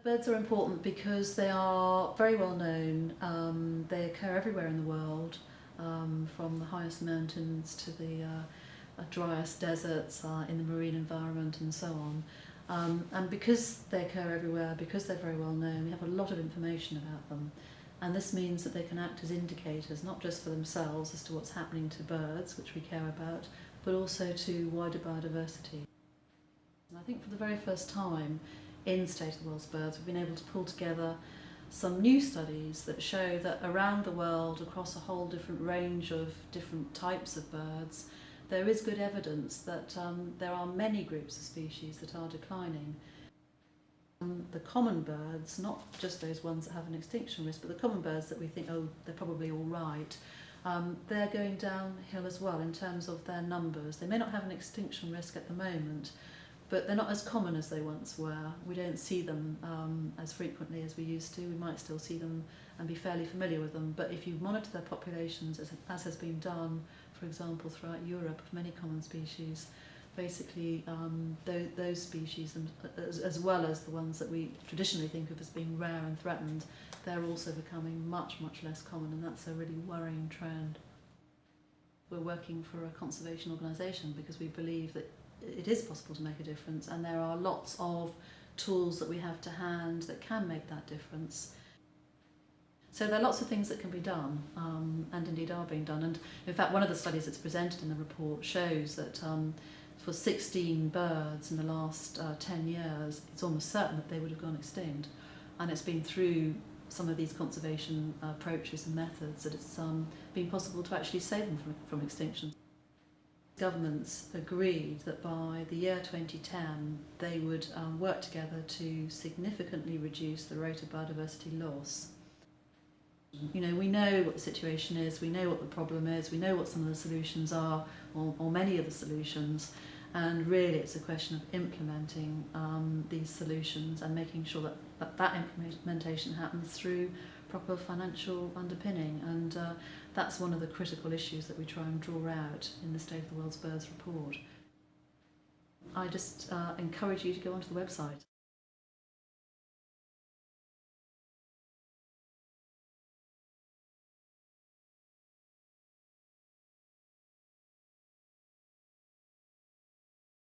Birds are important because they are very well known. They occur everywhere in the world, from the highest mountains to the driest deserts, in the marine environment and so on. And because they occur everywhere, because they're very well known, we have a lot of information about them. And this means that they can act as indicators, not just for themselves as to what's happening to birds, which we care about, but also to wider biodiversity. And I think for the very first time in State of the World's Birds, we've been able to pull together some new studies that show that around the world, across a whole different range of different types of birds, there is good evidence that there are many groups of species that are declining. The common birds, not just those ones that have an extinction risk, but the common birds that we think, oh, they're probably all right, they're going downhill as well in terms of their numbers. They may not have an extinction risk at the moment, but they're not as common as they once were. We don't see them as frequently as we used to. We might still see them and be fairly familiar with them, but if you monitor their populations, as has been done, for example, throughout Europe, of many common species, basically those species, as well as the ones that we traditionally think of as being rare and threatened, they're also becoming much, much less common, and that's a really worrying trend. We're working for a conservation organisation because we believe that it is possible to make a difference, and there are lots of tools that we have to hand that can make that difference. So there are lots of things that can be done, and indeed are being done. And in fact, one of the studies that's presented in the report shows that for 16 birds in the last 10 years, it's almost certain that they would have gone extinct. And it's been through some of these conservation approaches and methods that it's been possible to actually save them from extinction. Governments agreed that by the year 2010 they would work together to significantly reduce the rate of biodiversity loss. You know, we know what the situation is, we know what the problem is, we know what some of the solutions are, or many of the solutions, and really it's a question of implementing these solutions and making sure that implementation happens through proper financial underpinning, and that's one of the critical issues that we try and draw out in the State of the World's Birds report. I just encourage you to go onto the website.